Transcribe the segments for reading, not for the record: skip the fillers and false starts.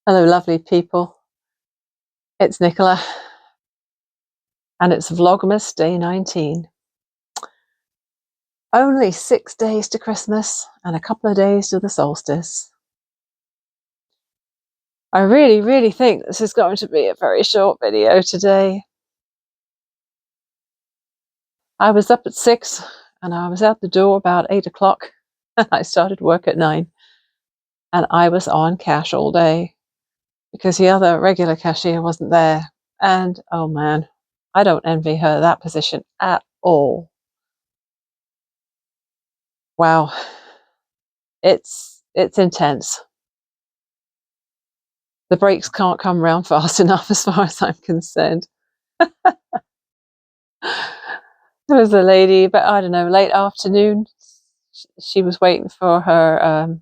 Hello, lovely people. It's Nicola, and it's Vlogmas Day 19. Only 6 days to Christmas and a couple of days to the solstice. I really think this is going to be a very short video today. I was up at 6 and I was out the door about 8 o'clock and I started work at 9. And I was on cash all day because the other regular cashier wasn't there. And oh man, I don't envy her that position at all. Wow, it's intense. The breaks can't come round fast enough as far as I'm concerned. There was a lady, but I don't know, late afternoon. She was waiting for her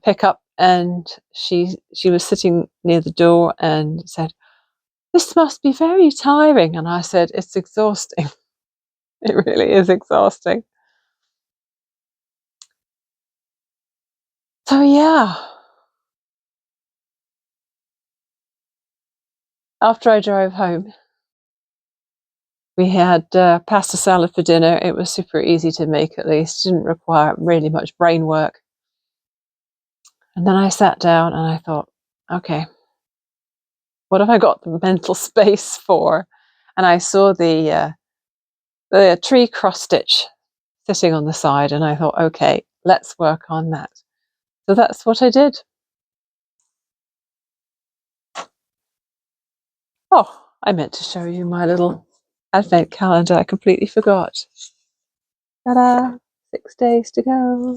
pickup, and she was sitting near the door and said, "This must be very tiring." And I said, "It's exhausting." It really is exhausting. So yeah, after I drove home, we had pasta salad for dinner. It was super easy to make, at least. Didn't require really much brain work. And then I sat down and I thought, okay, what have I got the mental space for? And I saw the tree cross stitch sitting on the side, and I thought, okay, let's work on that. So that's what I did. Oh, I meant to show you my little advent calendar. I completely forgot. Ta-da! 6 days to go.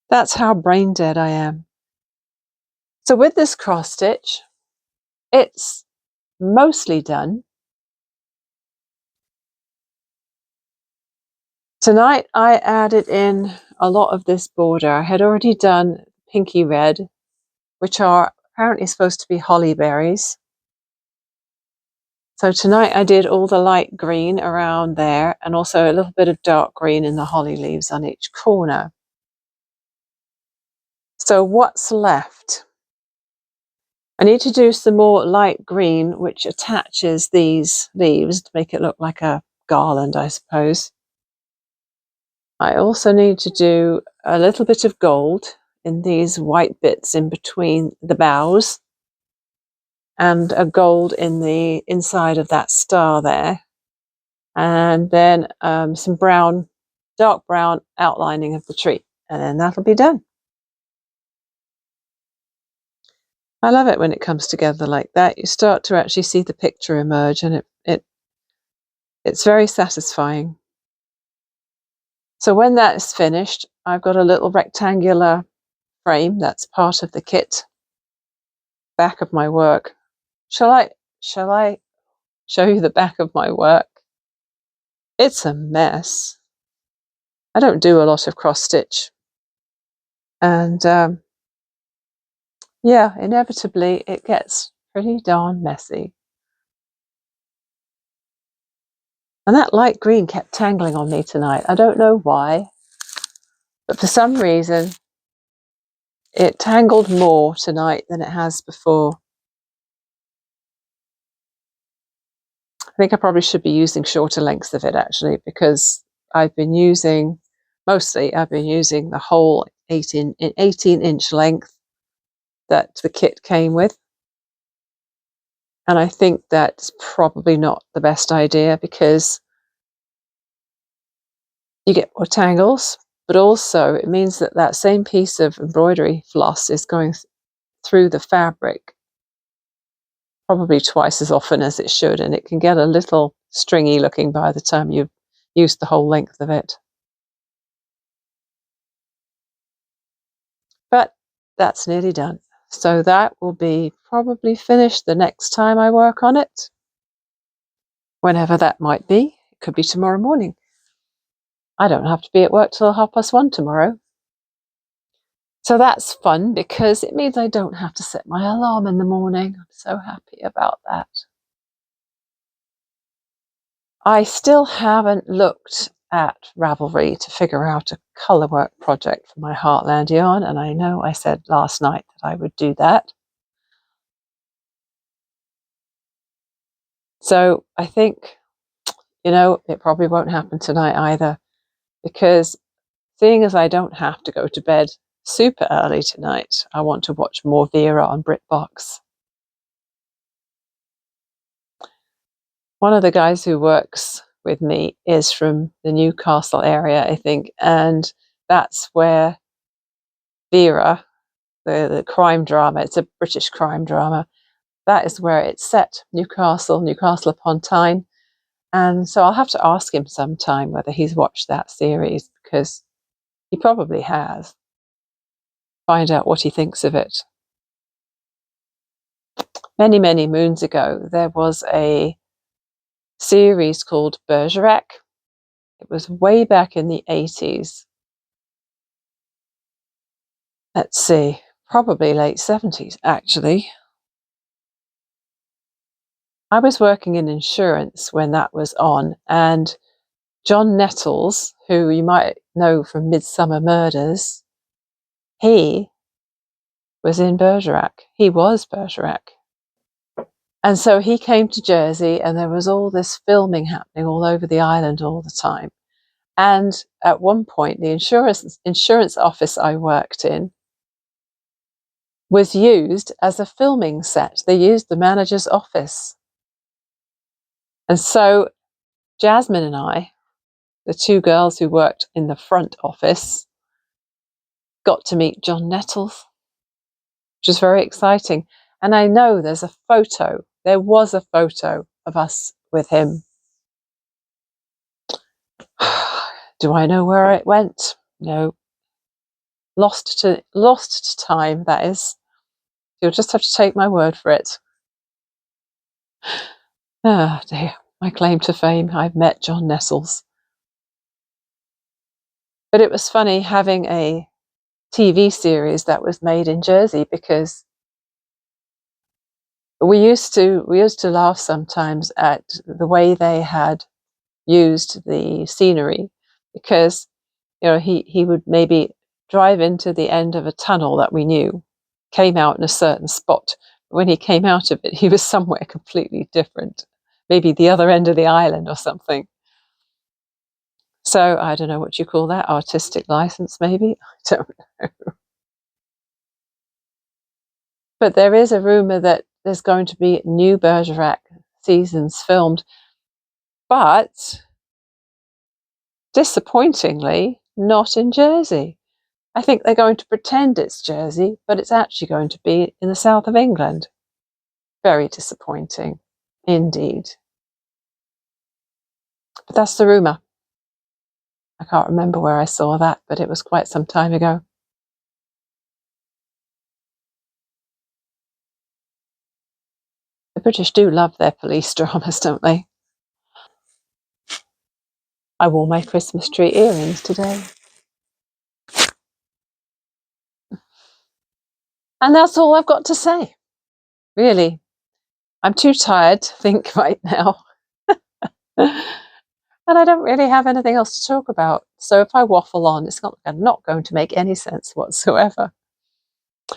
That's how brain dead I am. So with this cross stitch, it's mostly done. Tonight I added in a lot of this border. I had already done pinky red, which are apparently supposed to be holly berries. So tonight I did all the light green around there, and also a little bit of dark green in the holly leaves on each corner. So what's left? I need to do some more light green, which attaches these leaves to make it look like a garland, I suppose. I also need to do a little bit of gold in these white bits in between the boughs, and a gold in the inside of that star there, and then some brown, dark brown outlining of the tree, and then that'll be done. I love it when it comes together like that. You start to actually see the picture emerge, and it's very satisfying. So when that's finished, I've got a little rectangular frame that's part of the kit, back of my work. Shall I show you the back of my work? It's a mess. I don't do a lot of cross stitch, and yeah, inevitably it gets pretty darn messy. And that light green kept tangling on me tonight. I don't know why, but for some reason it tangled more tonight than it has before. I think I probably should be using shorter lengths of it, actually, because I've been using the whole 18-inch length that the kit came with. And I think that's probably not the best idea, because you get more tangles, but also it means that that same piece of embroidery floss is going through the fabric probably twice as often as it should, and it can get a little stringy looking by the time you've used the whole length of it. But that's nearly done. So that will be probably finished the next time I work on it. Whenever that might be. It could be tomorrow morning. I don't have to be at work till 1:30 tomorrow. So that's fun, because it means I don't have to set my alarm in the morning. I'm so happy about that. I still haven't looked at Ravelry to figure out a colour work project for my Heartland yarn, and I know I said last night that I would do that. So I think, it probably won't happen tonight either, because seeing as I don't have to go to bed super early tonight, I want to watch more Vera on BritBox. One of the guys who works with me is from the Newcastle area, I think, and that's where Vera, the crime drama, it's a British crime drama, that is where it's set, Newcastle upon Tyne. And so I'll have to ask him sometime whether he's watched that series, because he probably has. Find out what he thinks of it. Many, many moons ago, there was a series called Bergerac. It was way back in the 80s. Let's see, probably late 70s, actually. I was working in insurance when that was on, and John Nettles, who you might know from Midsummer Murders, he was in Bergerac. He was Bergerac. And so he came to Jersey, and there was all this filming happening all over the island all the time. And at one point, the insurance office I worked in was used as a filming set. They used the manager's office. And so Jasmine and I, the two girls who worked in the front office, got to meet John Nettles, which was very exciting. And I know there was a photo of us with him. Do I know where it went? No. Lost to time, that is. You'll just have to take my word for it. Ah, dear. My claim to fame, I've met John Nettles. But it was funny having a TV series that was made in Jersey, because we used to laugh sometimes at the way they had used the scenery, because he would maybe drive into the end of a tunnel that we knew, came out in a certain spot. When he came out of it, he was somewhere completely different, maybe the other end of the island or something. So I don't know what you call that, artistic license maybe, I don't know. But there is a rumour that there's going to be new Bergerac seasons filmed, but disappointingly not in Jersey. I think they're going to pretend it's Jersey, but it's actually going to be in the south of England. Very disappointing indeed. But that's the rumour. I can't remember where I saw that, but it was quite some time ago. The British do love their police dramas, don't they? I wore my Christmas tree earrings today. And that's all I've got to say. Really, I'm too tired to think right now. And I don't really have anything else to talk about. So if I waffle on, it's not going to make any sense whatsoever.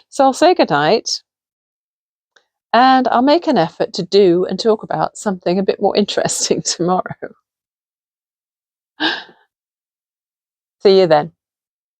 So I'll say goodnight. And I'll make an effort to do and talk about something a bit more interesting tomorrow. See you then.